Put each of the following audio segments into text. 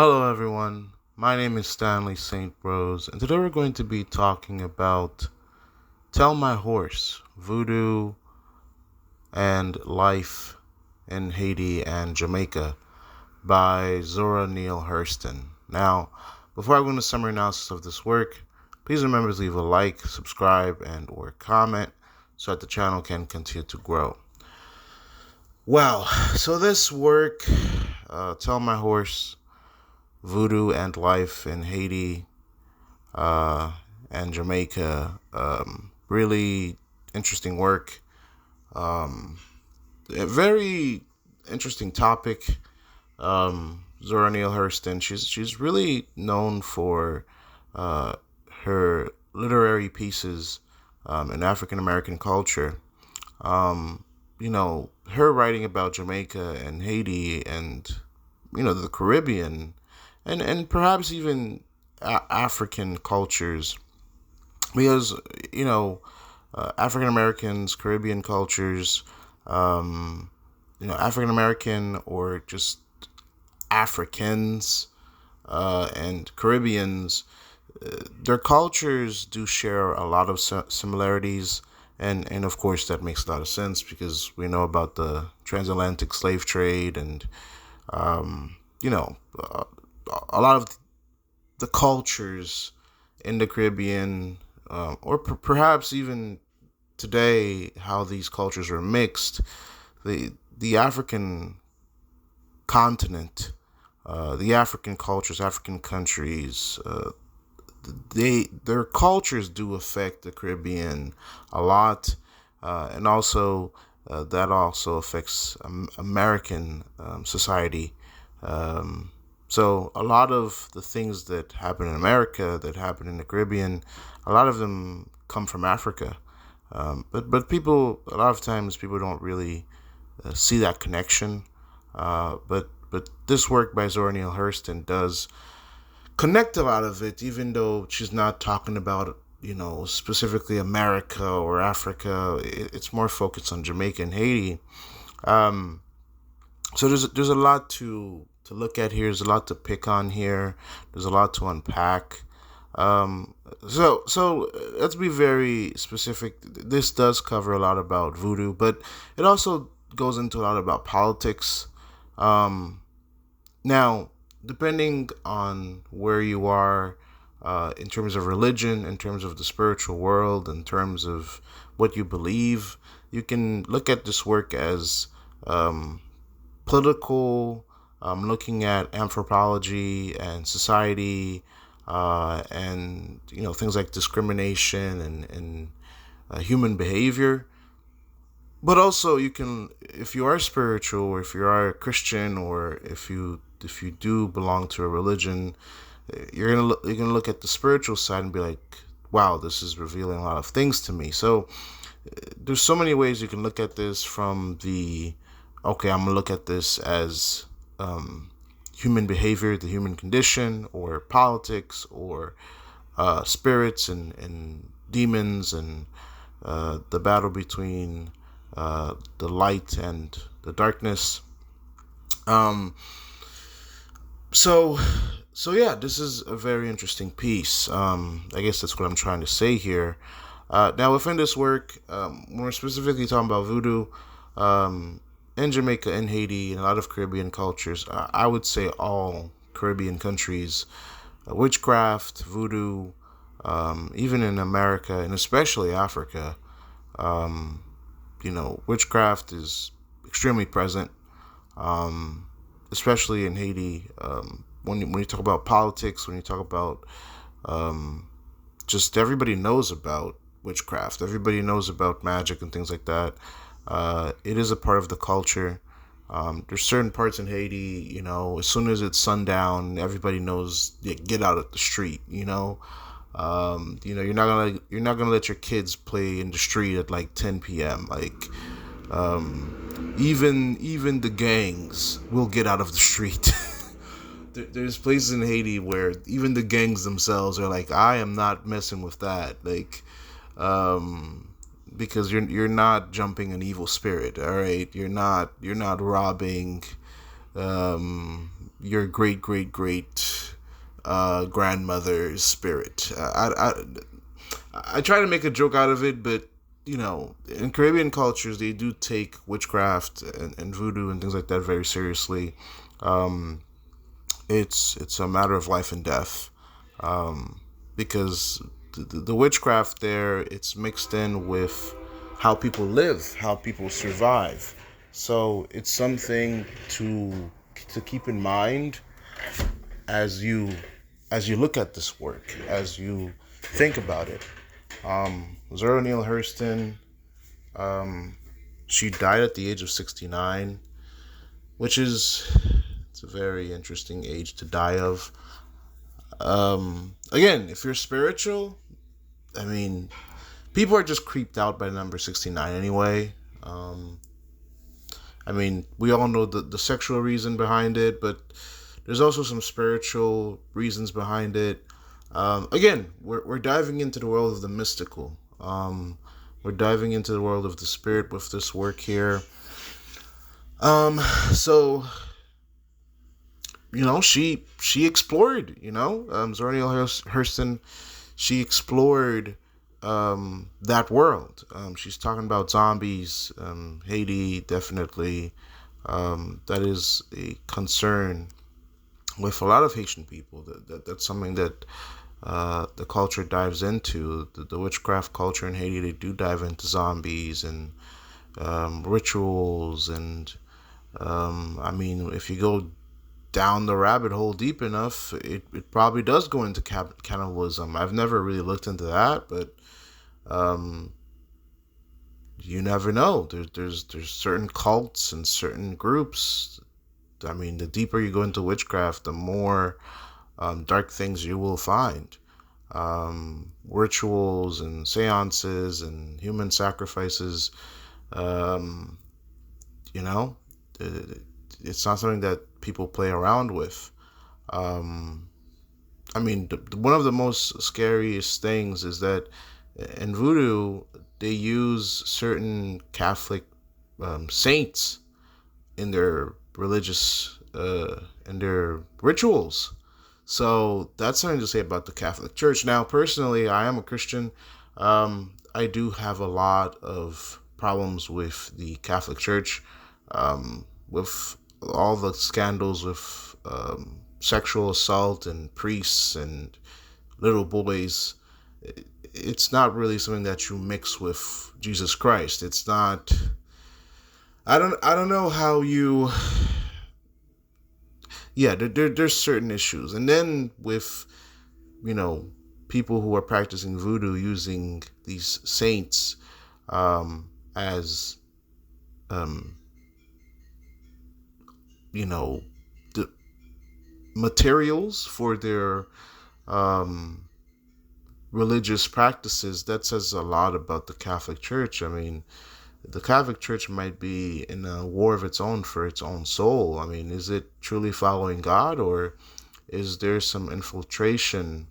Hello, everyone. My name is Stanley St. Rose, and today we're going to be talking about Tell My Horse, Voodoo, and Life in Haiti and Jamaica by Zora Neale Hurston. Now, before I go into summary analysis of this work, please remember to leave a like, subscribe, and or comment so that the channel can continue to grow. Well, so this work, Tell My Horse, Voodoo and Life in Haiti uh, and Jamaica. Really interesting work. A very interesting topic. Zora Neale Hurston. She's really known for uh, her literary pieces in African American culture. Her writing about Jamaica and Haiti and the Caribbean and perhaps even African cultures, because African Americans, Caribbean cultures, African American or just Africans and Caribbeans, their cultures do share a lot of similarities. And of course, that makes a lot of sense because we know about the transatlantic slave trade and, you know, uh, a lot of the cultures in the Caribbean, or perhaps even today, how these cultures are mixed. The African continent, the African cultures, African countries, their cultures do affect the Caribbean a lot, and also that also affects American society. So a lot of the things that happen in America, that happen in the Caribbean, a lot of them come from Africa. But people, a lot of times people don't really see that connection. But this work by Zora Neale Hurston does connect a lot of it, even though she's not talking about specifically America or Africa. It's more focused on Jamaica and Haiti. Um, so there's a lot to look at here. There's a lot to pick on here. There's a lot to unpack. So let's be very specific. This does cover a lot about voodoo, but it also goes into a lot about politics. Um, Now, depending on where you are, in terms of religion, in terms of the spiritual world, in terms of what you believe, you can look at this work as um, political, looking at anthropology and society, and things like discrimination and human behavior. But also, you can, if you are spiritual, or if you are a Christian, or if you do belong to a religion, you're gonna look at the spiritual side and be like, wow, this is revealing a lot of things to me. So there's so many ways you can look at this. From the, okay, I'm gonna look at this as human behavior, the human condition, or politics, or spirits and demons, and the battle between the light and the darkness. Um, so, so yeah, this is a very interesting piece. I guess that's what I'm trying to say here. Now, within this work, when we're specifically talking about voodoo, in Jamaica and Haiti and a lot of Caribbean cultures, I would say all Caribbean countries, witchcraft, voodoo, even in America and especially Africa, um, witchcraft is extremely present, um, especially in Haiti. When you talk about politics, when you talk about um, just everybody knows about witchcraft, everybody knows about magic and things like that. It is a part of the culture. There's certain parts in Haiti, as soon as it's sundown, everybody knows, yeah, get out of the street. You're not gonna let your kids play in the street at like 10 p.m. Like, even the gangs will get out of the street. There's places in Haiti where even the gangs themselves are like, I am not messing with that. Like, because you're not jumping an evil spirit. All right, you're not robbing. your great great great grandmother's spirit. I try to make a joke out of it, but in Caribbean cultures, they do take witchcraft and voodoo and things like that very seriously. Um, it's a matter of life and death, because the witchcraft there, it's mixed in with how people live, how people survive. So it's something to keep in mind as you look at this work, as you think about it. Zora Neale Hurston, she died at the age of 69, which is it's a very interesting age to die of. Again, if you're spiritual, I mean, people are just creeped out by the number 69 anyway. Um, I mean, we all know the sexual reason behind it, but there's also some spiritual reasons behind it. Again, we're diving into the world of the mystical. We're diving into the world of the spirit with this work here. So she explored. Zora Neale Hurston, she explored that world. She's talking about zombies, Haiti, definitely. That is a concern with a lot of Haitian people. That's something that the culture dives into. The witchcraft culture in Haiti, they do dive into zombies and rituals. And I mean, if you go down the rabbit hole deep enough, it probably does go into cannibalism. I've never really looked into that, but um, you never know. There's certain cults and certain groups. I mean, the deeper you go into witchcraft, the more dark things you will find. Rituals and seances and human sacrifices. Um, you know, it, it's not something that people play around with. Um, I mean, one of the most scariest things is that in voodoo, they use certain Catholic saints in their religious in their rituals. So that's something to say about the Catholic Church. Now, personally, I am a Christian. I do have a lot of problems with the Catholic Church, with all the scandals with sexual assault and priests and little boys. It's not really something that you mix with Jesus Christ. It's not. I don't know how you. Yeah, there's certain issues, and then with you know people who are practicing voodoo using these saints as um, you know the materials for their um, religious practices. That says a lot about the Catholic Church. I mean, the Catholic Church might be in a war of its own for its own soul. I mean, is it truly following God, or is there some infiltration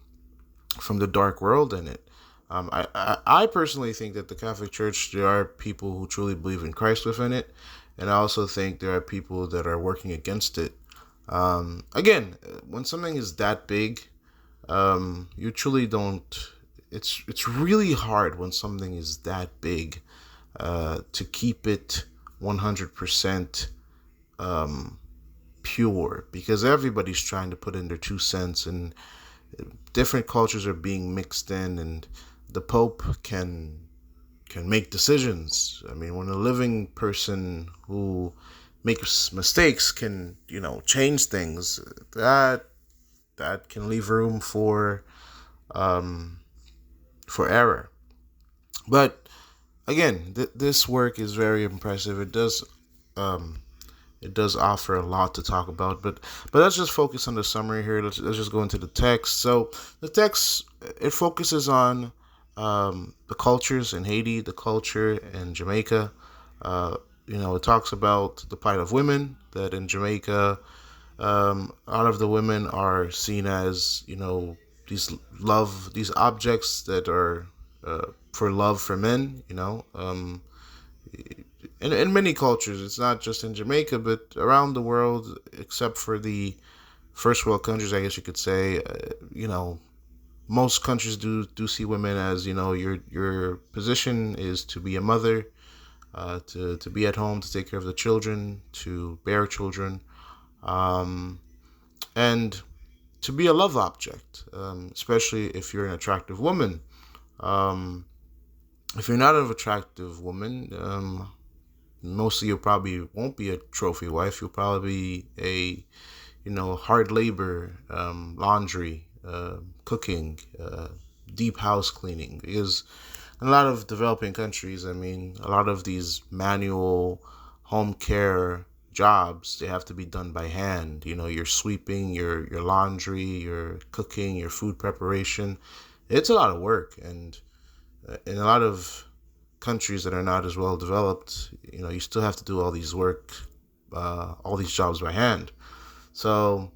from the dark world in it? I personally think that the Catholic Church, there are people who truly believe in Christ within it, and I also think there are people that are working against it. Again, when something is that big, you truly don't. It's really hard when something is that big to keep it 100% pure, because everybody's trying to put in their 2 cents, and different cultures are being mixed in, and the Pope can make decisions. I mean, when a living person who makes mistakes can change things, that can leave room um, for error. But again, this work is very impressive. Um, it does offer a lot to talk about, but let's just focus on the summary here. Let's just go into the text. So the text, it focuses on the cultures in Haiti, the culture in Jamaica. It talks about the plight of women. That in Jamaica, a lot of the women are seen as these objects that are for love for men. in many cultures, it's not just in Jamaica, but around the world, except for the first world countries, I guess you could say. Most countries do see women as, your position is to be a mother, to be at home, to take care of the children, to bear children, um, and to be a love object, especially if you're an attractive woman. Um, if you're not an attractive woman, most of you probably won't be a trophy wife. You'll probably be hard labor, laundry, cooking, deep house cleaning. Because in a lot of developing countries, I mean, a lot of these manual home care jobs, they have to be done by hand. Your sweeping, your laundry, your cooking, your food preparation. It's a lot of work, and in a lot of countries that are not as well developed, you still have to do all these jobs by hand. So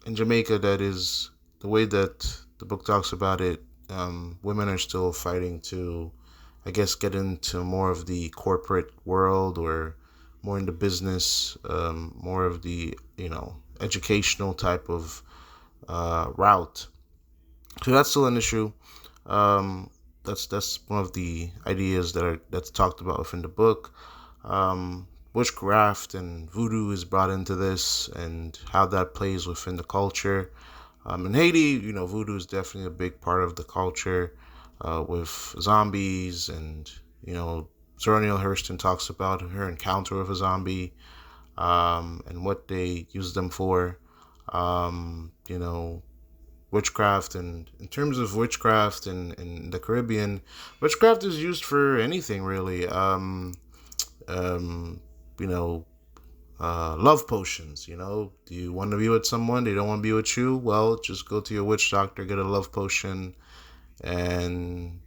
in Jamaica, that is the way that the book talks about it. Women are still fighting to, I guess, get into more of the corporate world, or more into business, more of the educational type of route. So that's still an issue. Um, that's one of the ideas that's talked about within the book. Witchcraft and voodoo is brought into this, and how that plays within the culture. In Haiti, voodoo is definitely a big part of the culture, with zombies, and Zora Neale Hurston talks about her encounter with a zombie, and what they use them for. You know, witchcraft, and in terms of witchcraft in the Caribbean, witchcraft is used for anything really. Um, you know, love potions. Do you want to be with someone? They don't want to be with you? Well, just go to your witch doctor, get a love potion, and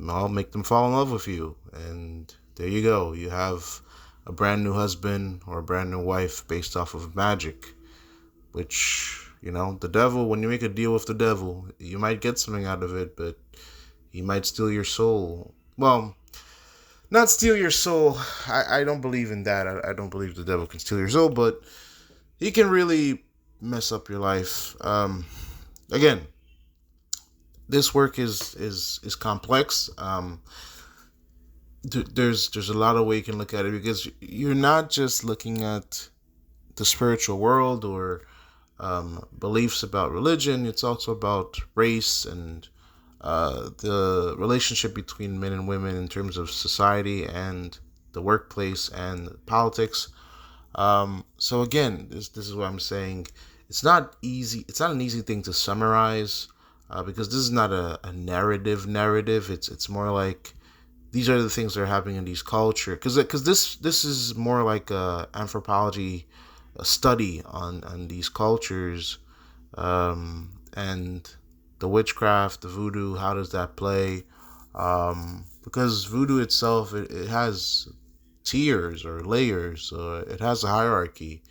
I'll make them fall in love with you. And there you go. You have a brand new husband or a brand new wife based off of magic. Which, the devil, when you make a deal with the devil, you might get something out of it, but he might steal your soul. Well, not steal your soul. I don't believe in that. I don't believe the devil can steal your soul, but he can really mess up your life. Again, this work is complex. There's a lot of way you can look at it, because you're not just looking at the spiritual world, or beliefs about religion. It's also about race, and the relationship between men and women in terms of society and the workplace and politics. So again, this is what I'm saying. It's not easy. It's not an easy thing to summarize, because this is not a narrative. It's more like these are the things that are happening in these culture. Because this is more like a anthropology, a study on these cultures, and the witchcraft, the voodoo. How does that play? Because voodoo itself, it has tiers or layers. It has a hierarchy.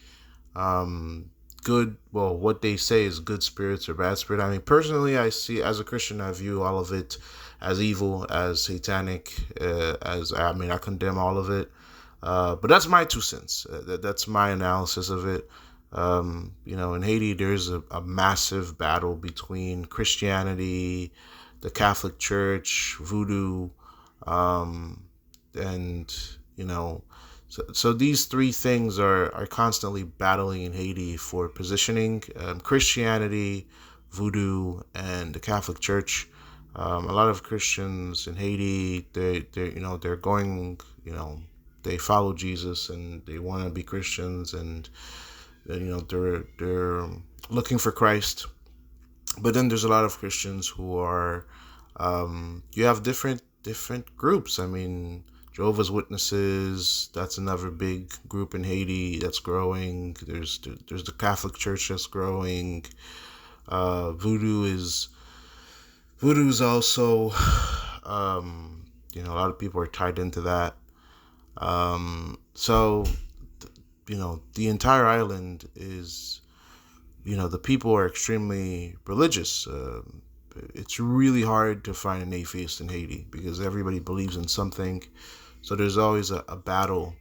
What they say is good spirits or bad spirit. I mean, personally, I see, as a Christian, I view all of it as evil, as satanic, I condemn all of it. But that's my 2 cents. That's my analysis of it. In Haiti, there's a massive battle between Christianity, the Catholic Church, voodoo, and so these three things are constantly battling in Haiti for positioning. Christianity, voodoo, and the Catholic Church. A lot of Christians in Haiti, they're going, they follow Jesus, and they want to be Christians, and they're looking for Christ. But then there's a lot of Christians who are, you have different groups. I mean, Jehovah's Witnesses, that's another big group in Haiti that's growing. There's the Catholic Church that's growing. Voodoo is also, a lot of people are tied into that. So, the entire island is, the people are extremely religious. It's really hard to find an atheist in Haiti, because everybody believes in something. So there's always a battle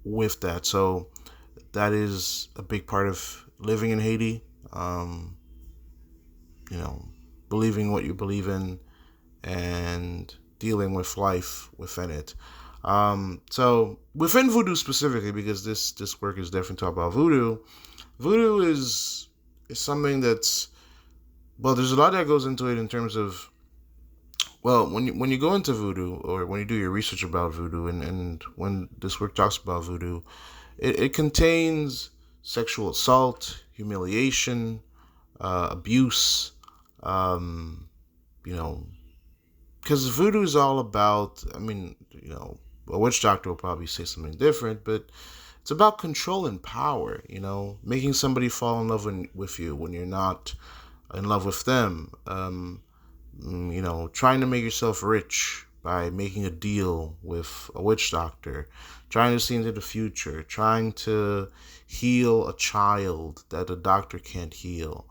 with that. So that is a big part of living in Haiti. Um, you know, believing what you believe in and dealing with life within it. So within voodoo specifically, because this work is definitely talking about voodoo. Voodoo is something that's, well, there's a lot that goes into it in terms of, well, when you go into voodoo, or when you do your research about voodoo, and when this work talks about voodoo, it contains sexual assault, humiliation, abuse, um, you know, because voodoo is all about, I mean, a witch doctor will probably say something different, but it's about control and power, making somebody fall in love with you when you're not in love with them. Trying to make yourself rich by making a deal with a witch doctor, trying to see into the future, trying to heal a child that a doctor can't heal,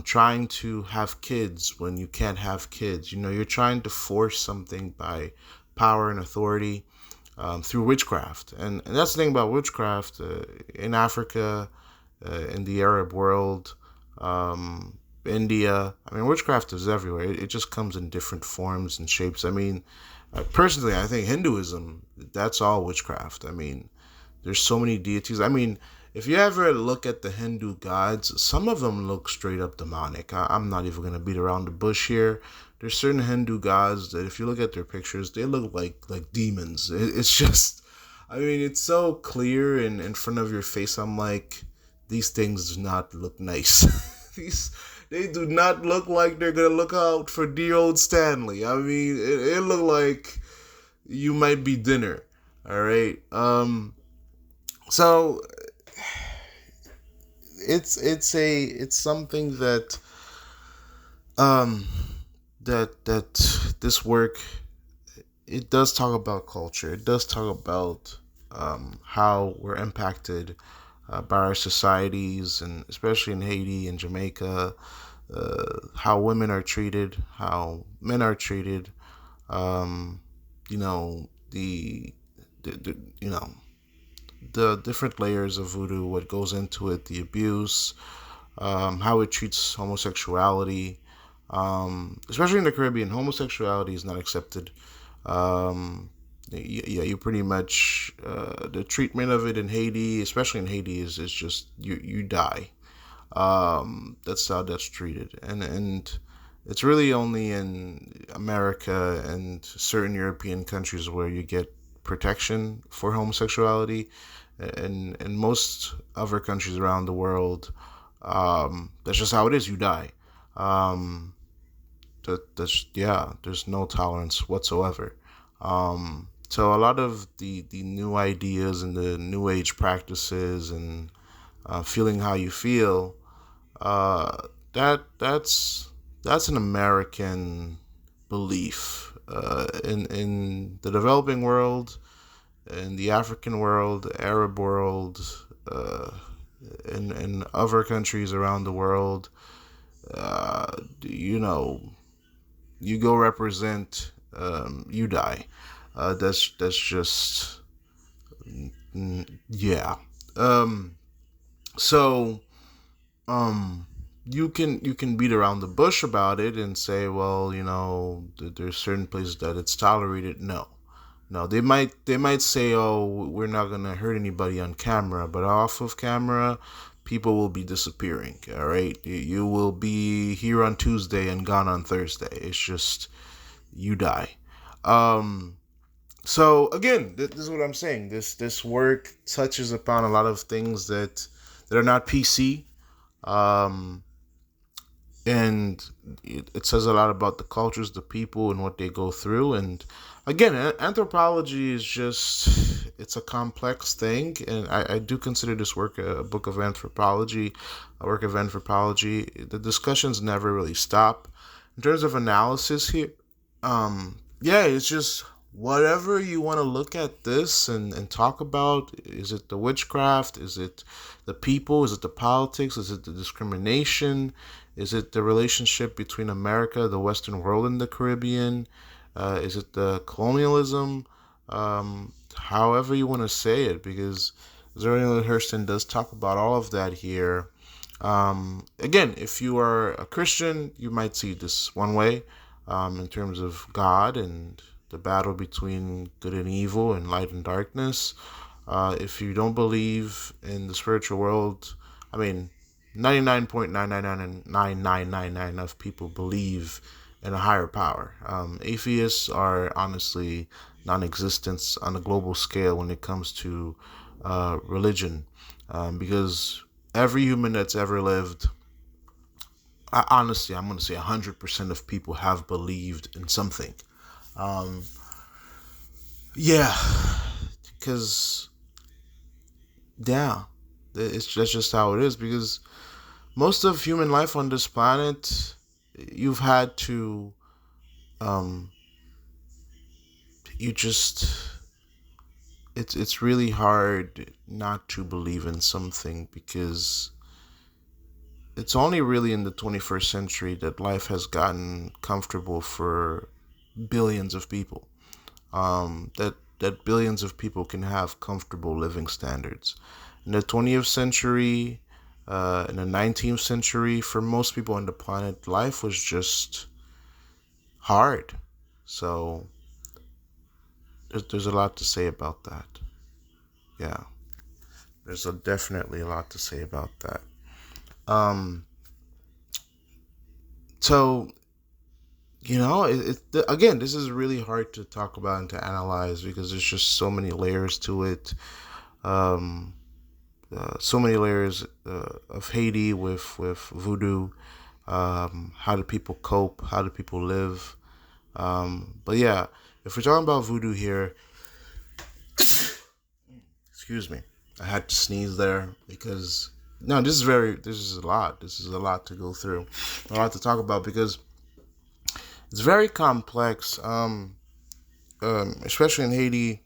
trying to have kids when you can't have kids. You're trying to force something by power and authority, through witchcraft. And that's the thing about witchcraft in Africa, in the Arab world, India. I mean, witchcraft is everywhere. It just comes in different forms and shapes. I mean, personally, I think Hinduism, that's all witchcraft. I mean, there's so many deities. I mean, if you ever look at the Hindu gods, some of them look straight up demonic. I'm not even going to beat around the bush here. There's certain Hindu gods that if you look at their pictures, they look like demons. It's just, I mean, it's so clear and in front of your face. I'm like, these things do not look nice. They do not look like they're gonna look out for dear old Stanley. I mean, it looked like you might be dinner. All right. So it's something that um that this work, it does talk about culture. It does talk about how we're impacted by our societies, and especially in Haiti and Jamaica, how women are treated, how men are treated. Um, you know the the different layers of voodoo, what goes into it, the abuse, how it treats homosexuality. Especially in the Caribbean, homosexuality is not accepted. Yeah, you pretty much, the treatment of it in Haiti, especially in Haiti, is just you die. That's how that's treated, and it's really only in America and certain European countries where you get protection for homosexuality. And in most other countries around the world, that's just how it is. You die. Um, that's yeah. There's no tolerance whatsoever. So a lot of the new ideas and the new age practices and feeling how you feel, uh, that's an American belief. In the developing world, in the African world, the Arab world, uh, in other countries around the world, you know, you go represent, you die. That's just, yeah. Um, so um, you can beat around the bush about it and say, well, there's certain places that it's tolerated. No, no, they might say, oh, we're not gonna hurt anybody on camera, but off of camera, people will be disappearing. All right, you will be here on Tuesday and gone on Thursday. It's just you die. Um, so again, this is what I'm saying. This work touches upon a lot of things that are not PC. Um, and it says a lot about the cultures, the people, and what they go through. And again, anthropology is just, it's a complex thing, and I do consider this work a book of anthropology, a work of anthropology. The discussions never really stop. In terms of analysis here, yeah, it's just whatever you want to look at this and talk about. Is it the witchcraft? Is it the people? Is it the politics? Is it the discrimination? Is it the relationship between America, the Western world, and the Caribbean? Is it the colonialism? However you want to say it, because Zora Neale Hurston does talk about all of that here. Again, if you are a Christian, you might see this one way, in terms of God and the battle between good and evil and light and darkness. If you don't believe in the spiritual world, I mean, 99.99999 of people believe in a higher power. Atheists are honestly non-existent on a global scale when it comes to religion, because every human that's ever lived, honestly, I'm going to say 100% of people have believed in something. Um, yeah, because, yeah, that's just how it is. Because most of human life on this planet, you've had to, um, you just, it's really hard not to believe in something, because it's only really in the 21st century that life has gotten comfortable for billions of people. That billions of people can have comfortable living standards. In the 20th century, in the 19th century, for most people on the planet, life was just hard. So there's a lot to say about that. Yeah, definitely a lot to say about that. Um, so again, this is really hard to talk about and to analyze, because there's just so many layers to it. Um, so many layers of Haiti with voodoo. How do people cope? How do people live? But yeah, if we're talking about voodoo here, excuse me, I had to sneeze there, because no, this is a lot. This is a lot to go through, a lot to talk about, because it's very complex. Especially in Haiti.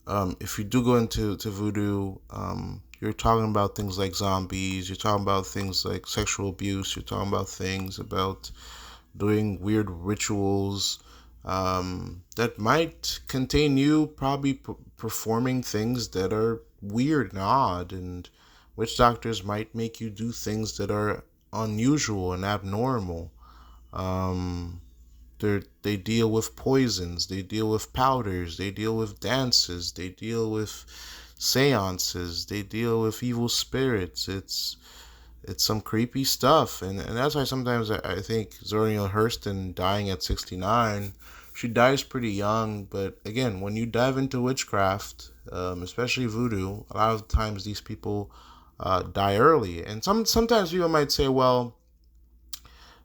If you do go into voodoo, you're talking about things like zombies. You're talking about things like sexual abuse. You're talking about things about doing weird rituals, that might contain you probably performing things that are weird and odd, and witch doctors might make you do things that are unusual and abnormal. Um, they deal with poisons, they deal with powders, they deal with dances, they deal with seances, they deal with evil spirits. It's some creepy stuff, and that's why sometimes I think Zora Neale Hurston dying at 69, she dies pretty young. But again, when you dive into witchcraft, especially voodoo, a lot of times these people die early, and sometimes people might say, well,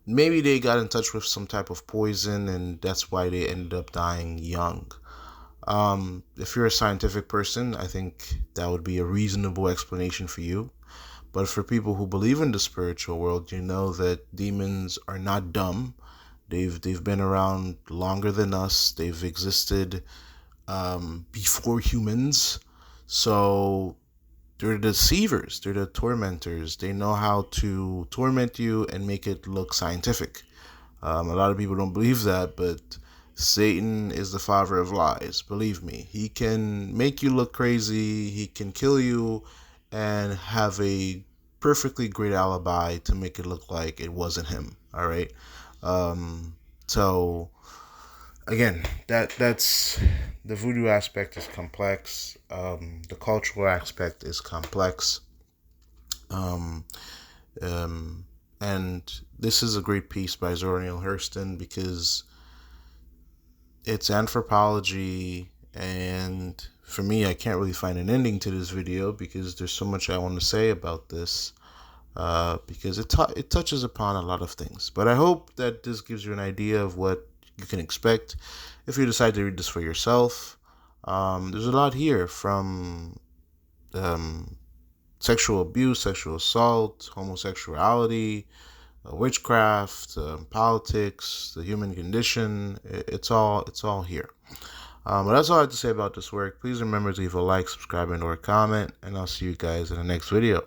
maybe they got in touch with some type of poison, and that's why they ended up dying young. If you're a scientific person, I think that would be a reasonable explanation for you. But for people who believe in the spiritual world, you know that demons are not dumb. They've been around longer than us. They've existed before humans. So they're the deceivers. They're the tormentors. They know how to torment you and make it look scientific. A lot of people don't believe that, but Satan is the father of lies. Believe me, he can make you look crazy. He can kill you and have a perfectly great alibi to make it look like it wasn't him. All right. So again, that's the voodoo aspect is complex. The cultural aspect is complex. Um, um, and this is a great piece by Zora Neale Hurston, because it's anthropology, and for me, I can't really find an ending to this video, because there's so much I want to say about this, because it touches upon a lot of things. But I hope that this gives you an idea of what you can expect if you decide to read this for yourself. There's a lot here, from um, sexual abuse, sexual assault, homosexuality, witchcraft, politics, the human condition. It's all here. But that's all I have to say about this work. Please remember to leave a like, subscribe, and or comment, and I'll see you guys in the next video.